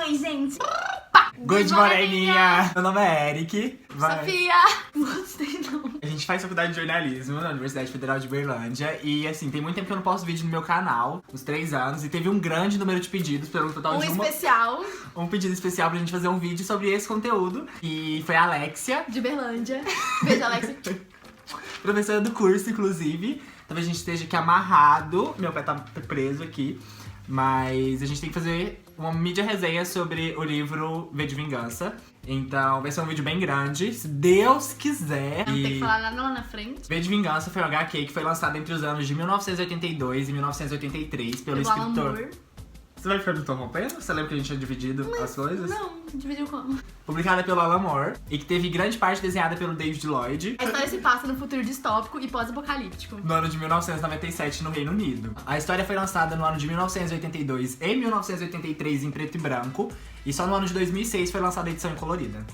Oi, gente! Good moreninha! Meu nome é Eric. Sofia! Gostei não. A gente faz faculdade de jornalismo na Universidade Federal de Berlândia. E assim, tem muito tempo que eu não posto vídeo no meu canal, uns 3 anos. E teve um grande número de pedidos, pelo total de especial. Um pedido especial pra gente fazer um vídeo sobre esse conteúdo. E foi a Alexia, De Berlândia. Beijo, Alexia. professora do curso, inclusive. Talvez a gente esteja aqui amarrado. Meu pé tá preso aqui. Mas a gente tem que fazer uma mídia resenha sobre o livro V de Vingança. Então vai ser um vídeo bem grande, se Deus quiser. Não tem que falar lá na frente. V de Vingança foi um HQ que foi lançado entre os anos de 1982 e 1983 pelo Igual escritor... amor. Você vai ficar me interrompendo? Você lembra que a gente tinha dividido as coisas? Não, dividiu como? Publicada pelo Alan Moore e que teve grande parte desenhada pelo David Lloyd. A história se passa no futuro distópico e pós-apocalíptico. No ano de 1997 no Reino Unido. A história foi lançada no ano de 1982 e 1983 em preto e branco. E só no ano de 2006 foi lançada a edição em colorida.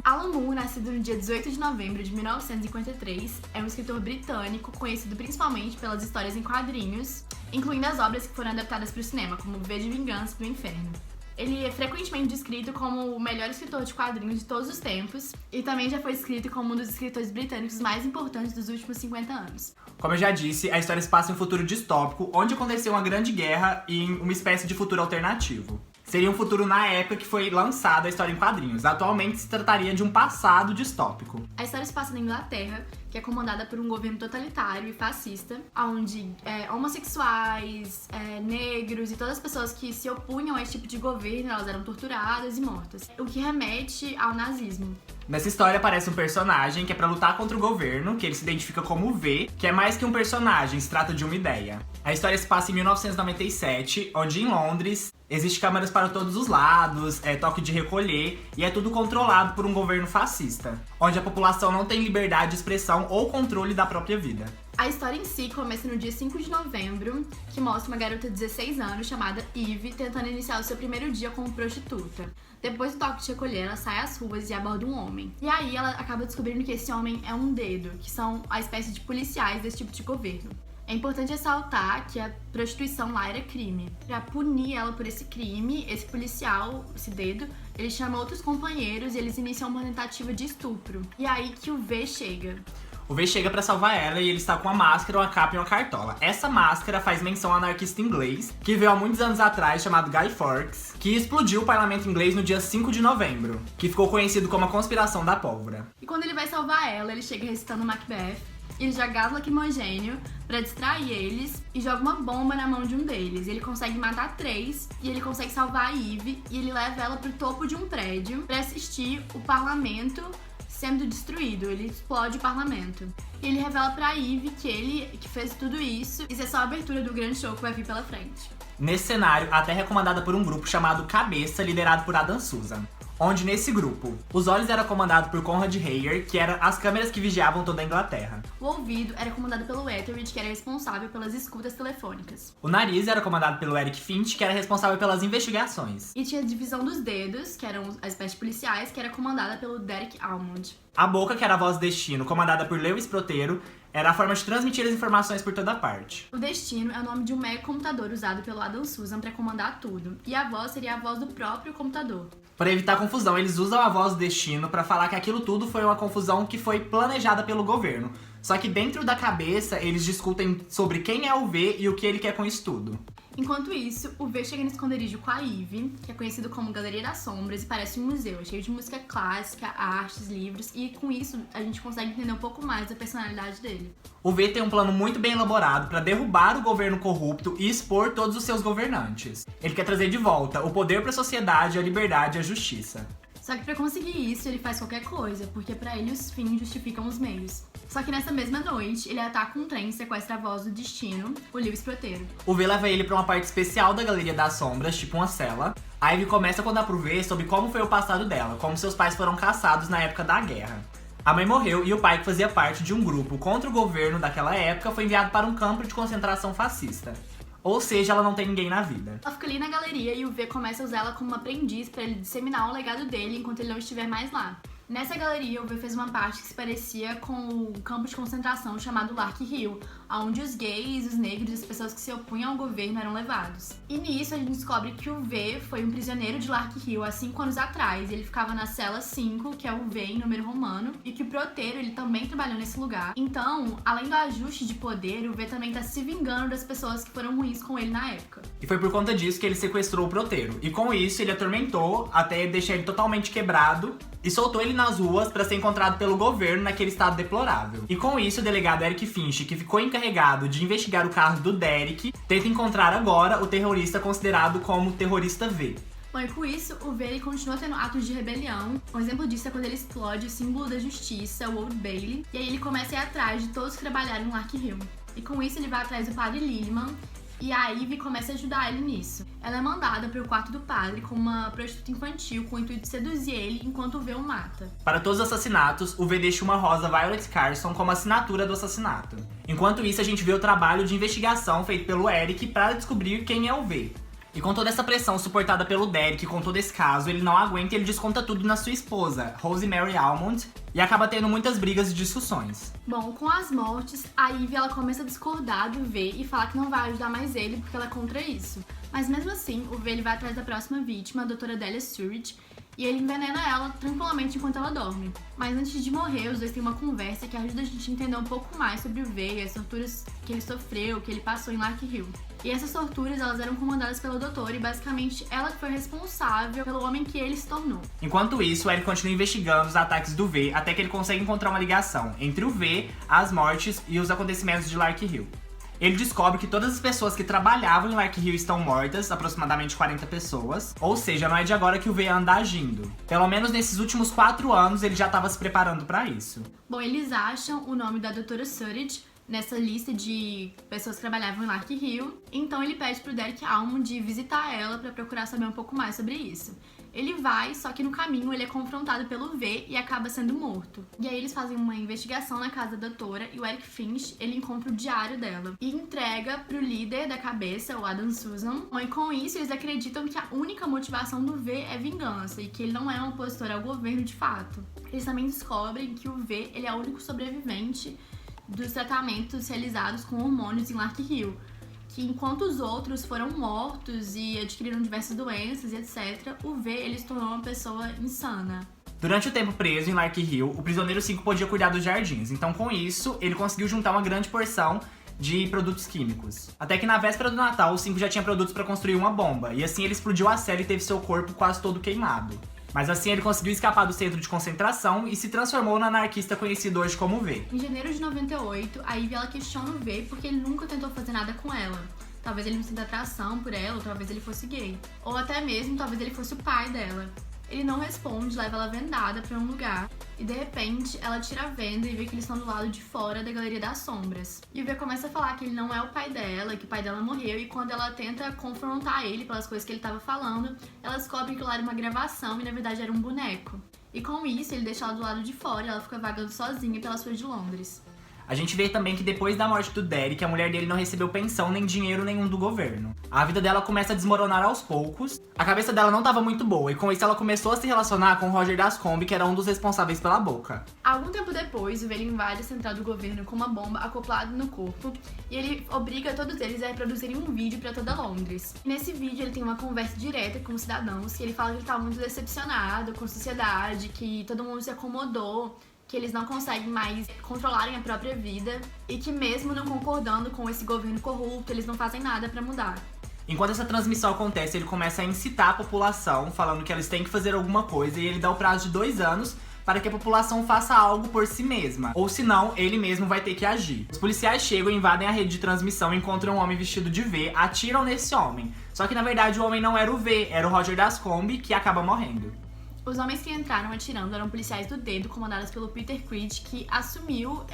Alan Moore, nascido no dia 18 de novembro de 1953, é um escritor britânico conhecido principalmente pelas histórias em quadrinhos, incluindo as obras que foram adaptadas para o cinema, como V de Vingança do Inferno. Ele é frequentemente descrito como o melhor escritor de quadrinhos de todos os tempos e também já foi descrito como um dos escritores britânicos mais importantes dos últimos 50 anos. Como eu já disse, a história se passa em um futuro distópico, onde aconteceu uma grande guerra em uma espécie de futuro alternativo. Seria um futuro na época que foi lançada a história em quadrinhos. Atualmente se trataria de um passado distópico. A história se passa na Inglaterra, que é comandada por um governo totalitário e fascista, onde homossexuais, negros e todas as pessoas que se opunham a esse tipo de governo, elas eram torturadas e mortas. O que remete ao nazismo. Nessa história aparece um personagem que é pra lutar contra o governo, que ele se identifica como V, que é mais que um personagem, se trata de uma ideia. A história se passa em 1997, onde em Londres existe câmeras para todos os lados, toque de recolher, e é tudo controlado por um governo fascista, onde a população não tem liberdade de expressão ou controle da própria vida. A história em si começa no dia 5 de novembro, que mostra uma garota de 16 anos chamada Eve tentando iniciar o seu primeiro dia como prostituta. Depois do toque de recolher, ela sai às ruas e aborda um homem. E aí ela acaba descobrindo que esse homem é um dedo, que são a espécie de policiais desse tipo de governo. É importante ressaltar que a prostituição lá era crime. Pra punir ela por esse crime, esse policial, esse dedo, ele chama outros companheiros e eles iniciam uma tentativa de estupro. E é aí que o V chega. O V chega pra salvar ela e ele está com uma máscara, uma capa e uma cartola. Essa máscara faz menção ao anarquista inglês, que veio há muitos anos atrás, chamado Guy Fawkes, que explodiu o parlamento inglês no dia 5 de novembro, que ficou conhecido como a Conspiração da Pólvora. E quando ele vai salvar ela, ele chega recitando Macbeth, ele joga gás lacrimogênio pra distrair eles e joga uma bomba na mão de um deles. Ele consegue matar 3 e ele consegue salvar a Eve e ele leva ela pro topo de um prédio pra assistir o parlamento sendo destruído. Ele explode o parlamento. E ele revela pra Eve que ele que fez tudo isso. Isso é só a abertura do grande show que vai vir pela frente. Nesse cenário, a Terra é comandada por um grupo chamado Cabeça, liderado por Adam Susan. Onde nesse grupo, os olhos eram comandados por Conrad Heyer, que eram as câmeras que vigiavam toda a Inglaterra. O ouvido era comandado pelo Etheridge, que era responsável pelas escutas telefônicas. O nariz era comandado pelo Eric Finch, que era responsável pelas investigações. E tinha a divisão dos dedos, que eram as espécies policiais, que era comandada pelo Derek Almond. A boca, que era a voz do destino, comandada por Lewis Protero, era a forma de transmitir as informações por toda parte. O destino é o nome de um mega computador usado pelo Adam Susan para comandar tudo. E a voz seria a voz do próprio computador. Para evitar confusão, eles usam a voz do destino para falar que aquilo tudo foi uma confusão que foi planejada pelo governo. Só que dentro da cabeça, eles discutem sobre quem é o V e o que ele quer com isso tudo. Enquanto isso, o V chega no esconderijo com a Eve, que é conhecido como Galeria das Sombras, e parece um museu, cheio de música clássica, artes, livros, e com isso a gente consegue entender um pouco mais da personalidade dele. O V tem um plano muito bem elaborado para derrubar o governo corrupto e expor todos os seus governantes. Ele quer trazer de volta o poder para a sociedade, a liberdade e a justiça. Só que pra conseguir isso, ele faz qualquer coisa, porque pra ele os fins justificam os meios. Só que nessa mesma noite, ele ataca um trem e sequestra a voz do destino, o Lewis Protero. O V leva ele pra uma parte especial da Galeria das Sombras, tipo uma cela. A Ivy começa a contar pro V sobre como foi o passado dela, como seus pais foram caçados na época da guerra. A mãe morreu e o pai, que fazia parte de um grupo contra o governo daquela época, foi enviado para um campo de concentração fascista. Ou seja, ela não tem ninguém na vida. Ela fica ali na galeria e o V começa a usar ela como uma aprendiz pra ele disseminar o legado dele enquanto ele não estiver mais lá. Nessa galeria, o V fez uma parte que se parecia com o campo de concentração chamado Lark Hill, onde os gays, os negros e as pessoas que se opunham ao governo eram levados. E nisso a gente descobre que o V foi um prisioneiro de Lark Hill há 5 anos atrás. Ele ficava na cela 5, que é o V em número romano, e que o Proteiro ele também trabalhou nesse lugar. Então, além do ajuste de poder, o V também tá se vingando das pessoas que foram ruins com ele na época. E foi por conta disso que ele sequestrou o Proteiro. E com isso ele atormentou até deixar ele totalmente quebrado e soltou ele nas ruas para ser encontrado pelo governo naquele estado deplorável. E com isso o delegado Eric Finch, que ficou encarregado de investigar o caso do Derek, tenta encontrar agora o terrorista considerado como terrorista V. Bom, e com isso, o V ele continua tendo atos de rebelião. Um exemplo disso é quando ele explode o símbolo da justiça, o Old Bailey, e aí ele começa a ir atrás de todos que trabalharam em Lark Hill. E com isso ele vai atrás do padre Lilliman, e a Ivy começa a ajudar ele nisso. Ela é mandada para o quarto do padre com uma prostituta infantil com o intuito de seduzir ele enquanto o V o mata. Para todos os assassinatos, o V deixa uma rosa Violet Carson como assinatura do assassinato. Enquanto isso, a gente vê o trabalho de investigação feito pelo Eric para descobrir quem é o V. E com toda essa pressão suportada pelo Derek com todo esse caso, ele não aguenta e ele desconta tudo na sua esposa, Rosemary Almond, e acaba tendo muitas brigas e discussões. Bom, com as mortes, a Ivy ela começa a discordar do V e falar que não vai ajudar mais ele porque ela é contra isso. Mas mesmo assim, o V ele vai atrás da próxima vítima, a doutora Delia Sturridge, e ele envenena ela tranquilamente enquanto ela dorme. Mas antes de morrer, os dois têm uma conversa que ajuda a gente a entender um pouco mais sobre o V e as torturas que ele sofreu, que ele passou em Lark Hill. E essas torturas, elas eram comandadas pela doutora e basicamente ela foi responsável pelo homem que ele se tornou. Enquanto isso, o Eric continua investigando os ataques do V até que ele consegue encontrar uma ligação entre o V, as mortes e os acontecimentos de Lark Hill. Ele descobre que todas as pessoas que trabalhavam em Lark Hill estão mortas, aproximadamente 40 pessoas. Ou seja, não é de agora que o V anda agindo. Pelo menos nesses últimos 4 anos ele já estava se preparando para isso. Bom, eles acham o nome da doutora Sturridge nessa lista de pessoas que trabalhavam em Lark Hill. Então ele pede pro Derek Almond visitar ela para procurar saber um pouco mais sobre isso. Ele vai, só que no caminho ele é confrontado pelo V e acaba sendo morto. E aí eles fazem uma investigação na casa da doutora e o Eric Finch, ele encontra o diário dela e entrega pro líder da cabeça, o Adam Susan. E com isso eles acreditam que a única motivação do V é vingança e que ele não é um opositor ao governo de fato. Eles também descobrem que o V ele é o único sobrevivente dos tratamentos realizados com hormônios em Lark Hill, que enquanto os outros foram mortos e adquiriram diversas doenças e etc., o V ele se tornou uma pessoa insana. Durante o tempo preso em Lark Hill, o prisioneiro 5 podia cuidar dos jardins, então com isso ele conseguiu juntar uma grande porção de produtos químicos. Até que na véspera do Natal, o 5 já tinha produtos para construir uma bomba, e assim ele explodiu a cela e teve seu corpo quase todo queimado. Mas assim ele conseguiu escapar do centro de concentração e se transformou no anarquista conhecido hoje como V. Em janeiro de 98, a Ivy ela questiona o V porque ele nunca tentou fazer nada com ela. Talvez ele não sinta atração por ela, ou talvez ele fosse gay. Ou até mesmo, talvez ele fosse o pai dela. Ele não responde, leva ela vendada pra um lugar e de repente ela tira a venda e vê que eles estão do lado de fora da Galeria das Sombras. E o V começa a falar que ele não é o pai dela, que o pai dela morreu, e quando ela tenta confrontar ele pelas coisas que ele estava falando, ela descobre que lá era uma gravação e na verdade era um boneco. E com isso ele deixa ela do lado de fora e ela fica vagando sozinha pelas ruas de Londres. A gente vê também que depois da morte do Derek, a mulher dele não recebeu pensão nem dinheiro nenhum do governo. A vida dela começa a desmoronar aos poucos, a cabeça dela não estava muito boa, e com isso ela começou a se relacionar com o Roger Dascombe, que era um dos responsáveis pela boca. Algum tempo depois, o V invade a central do governo com uma bomba acoplada no corpo, e ele obriga todos eles a reproduzirem um vídeo para toda Londres. E nesse vídeo ele tem uma conversa direta com os cidadãos, e ele fala que ele estava muito decepcionado com a sociedade, que todo mundo se acomodou, que eles não conseguem mais controlarem a própria vida e que mesmo não concordando com esse governo corrupto, eles não fazem nada pra mudar. Enquanto essa transmissão acontece, ele começa a incitar a população, falando que eles têm que fazer alguma coisa, e ele dá o prazo de 2 anos para que a população faça algo por si mesma, ou senão ele mesmo vai ter que agir. Os policiais chegam, invadem a rede de transmissão, encontram um homem vestido de V, atiram nesse homem. Só que na verdade o homem não era o V, era o Roger Dascombe, que acaba morrendo. Os homens que entraram atirando eram policiais do dedo, comandados pelo Peter Creed, que assumiu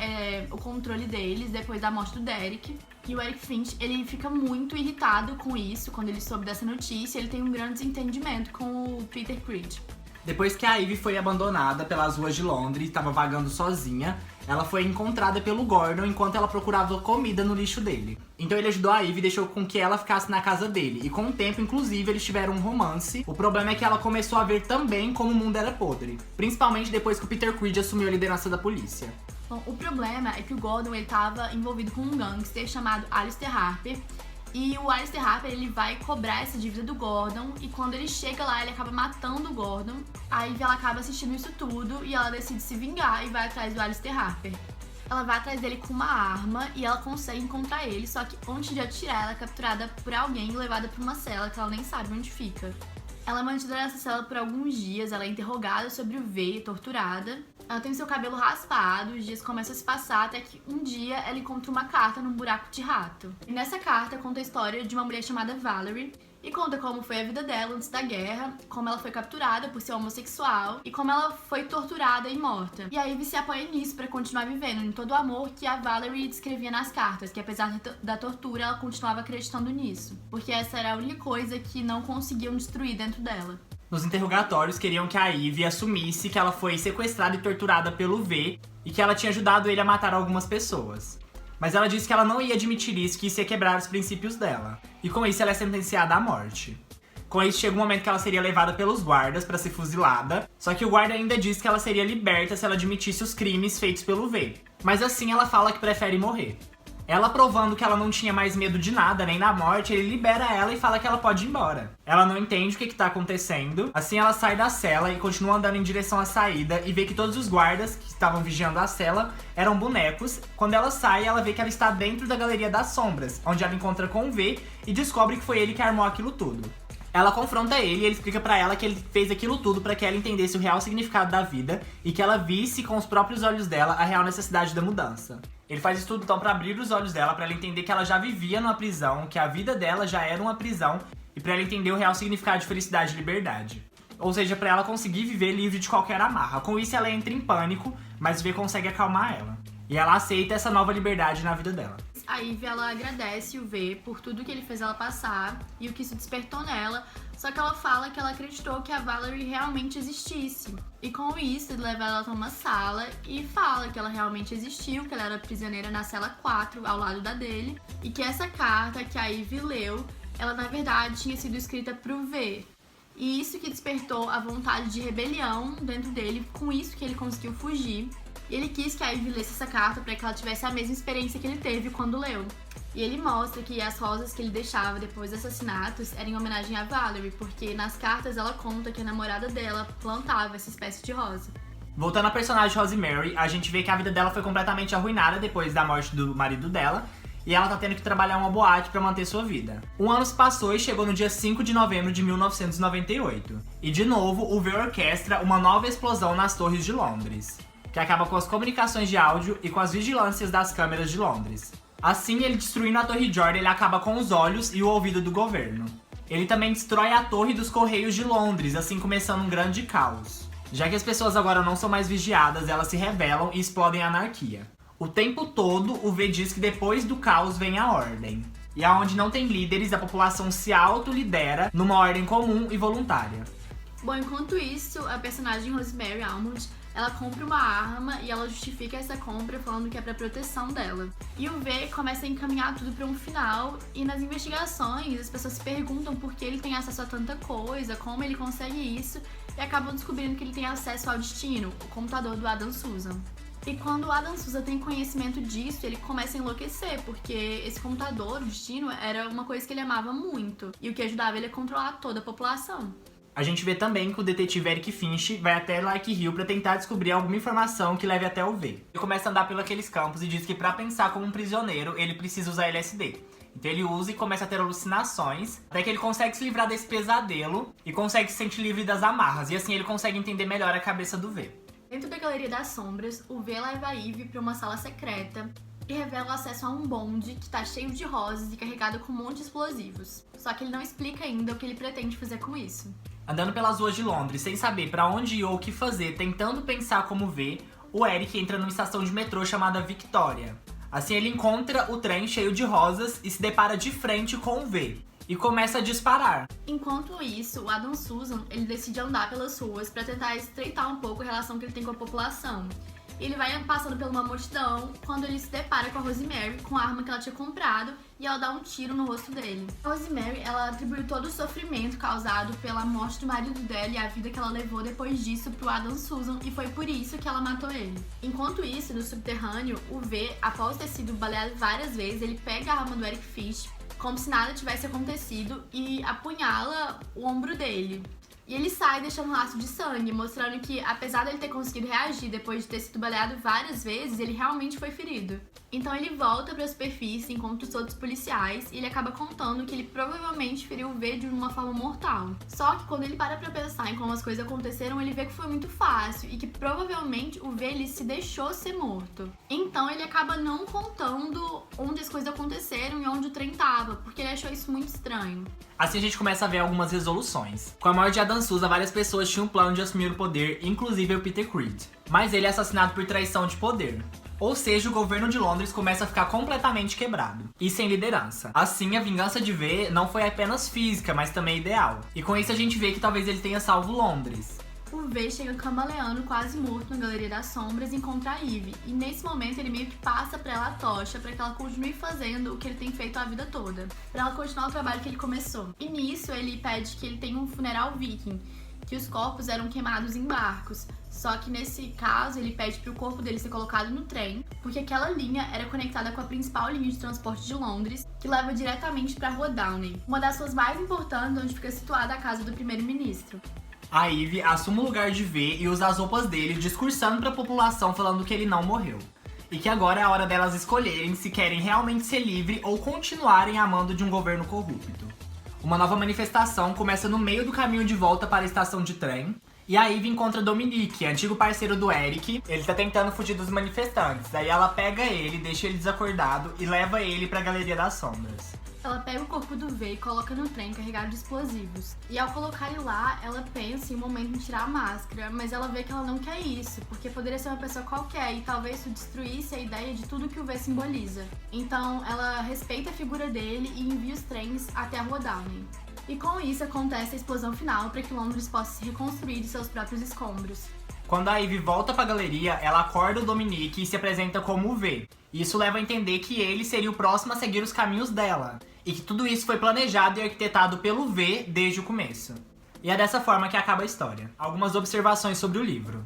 o controle deles depois da morte do Derek. E o Eric Finch, ele fica muito irritado com isso, quando ele soube dessa notícia. Ele tem um grande desentendimento com o Peter Creed. Depois que a Ivy foi abandonada pelas ruas de Londres e estava vagando sozinha, ela foi encontrada pelo Gordon enquanto ela procurava comida no lixo dele. Então ele ajudou a Ivy e deixou com que ela ficasse na casa dele. E com o tempo, inclusive, eles tiveram um romance. O problema é que ela começou a ver também como o mundo era podre. Principalmente depois que o Peter Creed assumiu a liderança da polícia. Bom, o problema é que o Gordon ele tava envolvido com um gangster chamado Alistair Harper. E o Alistair Harper ele vai cobrar essa dívida do Gordon. E quando ele chega lá, ele acaba matando o Gordon. A Ivy ela acaba assistindo isso tudo e ela decide se vingar e vai atrás do Alistair Harper. Ela vai atrás dele com uma arma e ela consegue encontrar ele. Só que antes de atirar, ela é capturada por alguém e levada pra uma cela que ela nem sabe onde fica. Ela é mantida nessa cela por alguns dias, ela é interrogada sobre o V, torturada. Ela tem seu cabelo raspado, os dias começam a se passar até que um dia ela encontra uma carta num buraco de rato. E nessa carta conta a história de uma mulher chamada Valerie e conta como foi a vida dela antes da guerra, como ela foi capturada por ser homossexual e como ela foi torturada e morta. E a Ivy se apoia nisso pra continuar vivendo em todo o amor que a Valerie descrevia nas cartas, que apesar da tortura ela continuava acreditando nisso, porque essa era a única coisa que não conseguiam destruir dentro dela. Nos interrogatórios, queriam que a Ivy assumisse que ela foi sequestrada e torturada pelo V e que ela tinha ajudado ele a matar algumas pessoas. Mas ela disse que ela não ia admitir isso, que isso ia quebrar os princípios dela. E com isso ela é sentenciada à morte. Com isso chega um momento que ela seria levada pelos guardas para ser fuzilada, só que o guarda ainda disse que ela seria liberta se ela admitisse os crimes feitos pelo V. Mas assim ela fala que prefere morrer. Ela provando que ela não tinha mais medo de nada, nem da morte, ele libera ela e fala que ela pode ir embora. Ela não entende o que tá acontecendo, assim ela sai da cela e continua andando em direção à saída e vê que todos os guardas que estavam vigiando a cela eram bonecos. Quando ela sai, ela vê que ela está dentro da Galeria das Sombras, onde ela encontra com o V e descobre que foi ele que armou aquilo tudo. Ela confronta ele e ele explica pra ela que ele fez aquilo tudo pra que ela entendesse o real significado da vida e que ela visse com os próprios olhos dela a real necessidade da mudança. Ele faz isso tudo então pra abrir os olhos dela, pra ela entender que ela já vivia numa prisão, que a vida dela já era uma prisão e pra ela entender o real significado de felicidade e liberdade. Ou seja, pra ela conseguir viver livre de qualquer amarra. Com isso ela entra em pânico, mas o V consegue acalmar ela. E ela aceita essa nova liberdade na vida dela. A Ivy, ela agradece o V por tudo que ele fez ela passar e o que isso despertou nela, só que ela fala que ela acreditou que a Valerie realmente existisse. E com isso, ele leva ela pra uma sala e fala que ela realmente existiu, que ela era prisioneira na cela 4, ao lado da dele, e que essa carta que a Ivy leu, ela na verdade tinha sido escrita pro V. E isso que despertou a vontade de rebelião dentro dele, com isso que ele conseguiu fugir. E ele quis que a Ivy lesse essa carta para que ela tivesse a mesma experiência que ele teve quando leu. E ele mostra que as rosas que ele deixava depois dos assassinatos eram em homenagem a Valerie, porque nas cartas ela conta que a namorada dela plantava essa espécie de rosa. Voltando à personagem Rosemary, a gente vê que a vida dela foi completamente arruinada depois da morte do marido dela, e ela tá tendo que trabalhar uma boate pra manter sua vida. Um ano se passou e chegou no dia 5 de novembro de 1998. E de novo, o V orquestra uma nova explosão nas torres de Londres, que acaba com as comunicações de áudio e com as vigilâncias das câmeras de Londres. Assim, ele destruindo a Torre George, ele acaba com os olhos e o ouvido do governo. Ele também destrói a Torre dos Correios de Londres, assim começando um grande caos. Já que as pessoas agora não são mais vigiadas, elas se rebelam e explodem a anarquia. O tempo todo, o V diz que depois do caos vem a ordem. E aonde não tem líderes, a população se autolidera numa ordem comum e voluntária. Bom, enquanto isso, a personagem Rosemary Almond, ela compra uma arma e ela justifica essa compra falando que é pra proteção dela. E o V começa a encaminhar tudo pra um final, e nas investigações as pessoas se perguntam por que ele tem acesso a tanta coisa, como ele consegue isso, e acabam descobrindo que ele tem acesso ao destino, o computador do Adam Susan. E quando o Adam Susan tem conhecimento disso, ele começa a enlouquecer, porque esse computador, o destino, era uma coisa que ele amava muito, e o que ajudava ele a controlar toda a população. A gente vê também que o detetive Eric Finch vai até Lake Hill pra tentar descobrir alguma informação que leve até o V. Ele começa a andar por aqueles campos e diz que pra pensar como um prisioneiro, ele precisa usar LSD. Então ele usa e começa a ter alucinações, até que ele consegue se livrar desse pesadelo e consegue se sentir livre das amarras, e assim ele consegue entender melhor a cabeça do V. Dentro da Galeria das Sombras, o V leva a Ivy pra uma sala secreta e revela o acesso a um bonde que tá cheio de rosas e carregado com um monte de explosivos. Só que ele não explica ainda o que ele pretende fazer com isso. Andando pelas ruas de Londres, sem saber pra onde ir ou o que fazer, tentando pensar como V, o Eric entra numa estação de metrô chamada Victoria. Assim ele encontra o trem cheio de rosas e se depara de frente com o V, e começa a disparar. Enquanto isso, o Adam Susan, ele decide andar pelas ruas pra tentar estreitar um pouco a relação que ele tem com a população. Ele vai passando por uma multidão quando ele se depara com a Rosemary, com a arma que ela tinha comprado, e e ela dá um tiro no rosto dele. A Rosemary, ela atribuiu todo o sofrimento causado pela morte do marido dela e a vida que ela levou depois disso pro Adam Susan, e foi por isso que ela matou ele. Enquanto isso, no subterrâneo, o V, após ter sido baleado várias vezes, ele pega a arma do Eric Fish, como se nada tivesse acontecido, e apunhala o ombro dele. E ele sai deixando um rastro de sangue, mostrando que, apesar dele ter conseguido reagir depois de ter sido baleado várias vezes, ele realmente foi ferido. Então ele volta pra superfície, encontra os outros policiais, e ele acaba contando que ele provavelmente feriu o V de uma forma mortal. Só que quando ele para pra pensar em como as coisas aconteceram, ele vê que foi muito fácil, e que provavelmente o V ele se deixou ser morto. Então ele acaba não contando onde as coisas aconteceram e onde o trem tava, porque ele achou isso muito estranho. Assim a gente começa a ver algumas resoluções. Com a morte de Adam Susan, várias pessoas tinham um plano de assumir o poder, inclusive o Peter Creed. Mas ele é assassinado por traição de poder. Ou seja, o governo de Londres começa a ficar completamente quebrado e sem liderança. Assim, a vingança de V não foi apenas física, mas também ideal. E com isso a gente vê que talvez ele tenha salvo Londres. O V chega cambaleando, quase morto, na Galeria das Sombras e encontra a Eve. E nesse momento ele meio que passa pra ela a tocha pra que ela continue fazendo o que ele tem feito a vida toda. Pra ela continuar o trabalho que ele começou. E nisso ele pede que ele tenha um funeral viking, que os corpos eram queimados em barcos. Só que nesse caso ele pede pro corpo dele ser colocado no trem, porque aquela linha era conectada com a principal linha de transporte de Londres, que leva diretamente pra Rua Downey, uma das suas mais importantes, onde fica situada a casa do primeiro-ministro. A Eve assume o lugar de V e usa as roupas dele, discursando pra população falando que ele não morreu. E que agora é a hora delas escolherem se querem realmente ser livres ou continuarem amando de um governo corrupto. Uma nova manifestação começa no meio do caminho de volta para a estação de trem. E a Eve encontra Dominique, antigo parceiro do Eric. Ele tá tentando fugir dos manifestantes. Daí ela pega ele, deixa ele desacordado e leva ele pra Galeria das Sombras. Ela pega o corpo do V e coloca no trem carregado de explosivos. E ao colocar ele lá, ela pensa em um momento em tirar a máscara, mas ela vê que ela não quer isso, porque poderia ser uma pessoa qualquer e talvez isso destruísse a ideia de tudo que o V simboliza. Então ela respeita a figura dele e envia os trens até a Rua Downey. E com isso acontece a explosão final para que Londres possa se reconstruir de seus próprios escombros. Quando a Eve volta pra galeria, ela acorda o Dominique e se apresenta como o V. Isso leva a entender que ele seria o próximo a seguir os caminhos dela. E que tudo isso foi planejado e arquitetado pelo V desde o começo. E é dessa forma que acaba a história. Algumas observações sobre o livro.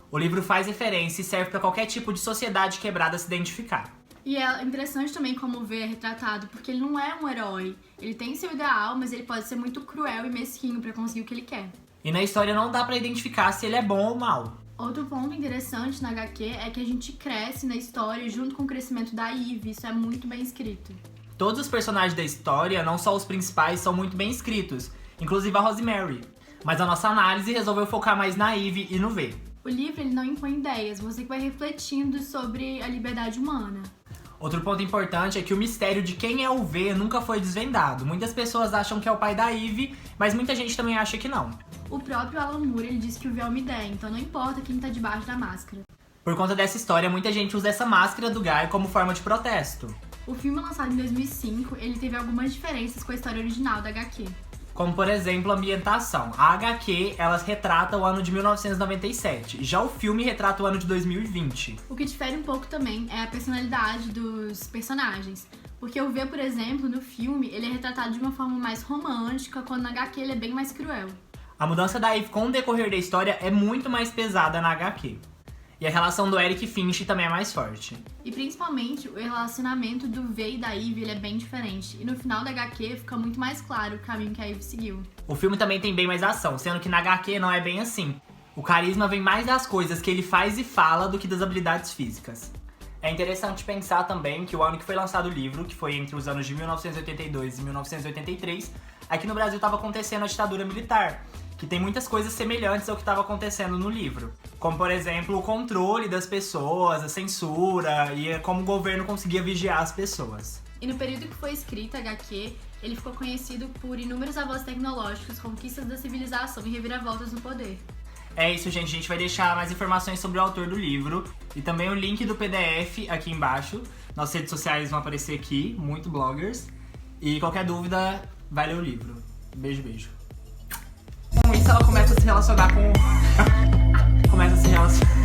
O livro faz referência e serve para qualquer tipo de sociedade quebrada se identificar. E é interessante também como o V é retratado, porque ele não é um herói. Ele tem seu ideal, mas ele pode ser muito cruel e mesquinho para conseguir o que ele quer. E na história não dá pra identificar se ele é bom ou mal. Outro ponto interessante na HQ é que a gente cresce na história junto com o crescimento da Eve. Isso é muito bem escrito. Todos os personagens da história, não só os principais, são muito bem escritos, inclusive a Rosemary. Mas a nossa análise resolveu focar mais na Eve e no V. O livro ele não impõe ideias, você que vai refletindo sobre a liberdade humana. Outro ponto importante é que o mistério de quem é o V nunca foi desvendado. Muitas pessoas acham que é o pai da Eve, mas muita gente também acha que não. O próprio Alan Moore ele diz que o V é uma ideia, então não importa quem tá debaixo da máscara. Por conta dessa história, muita gente usa essa máscara do Guy como forma de protesto. O filme lançado em 2005, ele teve algumas diferenças com a história original da HQ. Como, por exemplo, a ambientação. A HQ, elas retrata o ano de 1997. Já o filme retrata o ano de 2020. O que difere um pouco também é a personalidade dos personagens. Porque o V, por exemplo, no filme, ele é retratado de uma forma mais romântica, quando na HQ ele é bem mais cruel. A mudança da Eve com o decorrer da história é muito mais pesada na HQ. E a relação do Eric Finch também é mais forte. E principalmente o relacionamento do V e da Eve ele é bem diferente. E no final da HQ fica muito mais claro o caminho que a Eve seguiu. O filme também tem bem mais ação, sendo que na HQ não é bem assim. O carisma vem mais das coisas que ele faz e fala do que das habilidades físicas. É interessante pensar também que o ano que foi lançado o livro, que foi entre os anos de 1982 e 1983, aqui no Brasil estava acontecendo a ditadura militar, que tem muitas coisas semelhantes ao que estava acontecendo no livro. Como, por exemplo, o controle das pessoas, a censura e como o governo conseguia vigiar as pessoas. E no período que foi escrita a HQ, ele ficou conhecido por inúmeros avanços tecnológicos, conquistas da civilização e reviravoltas no poder. É isso, gente. A gente vai deixar mais informações sobre o autor do livro e também o link do PDF aqui embaixo. Nossas redes sociais vão aparecer aqui, muito bloggers. E qualquer dúvida, vai ler o livro. Beijo, beijo. Com isso, ela começa a se relacionar com... começa a se relacionar...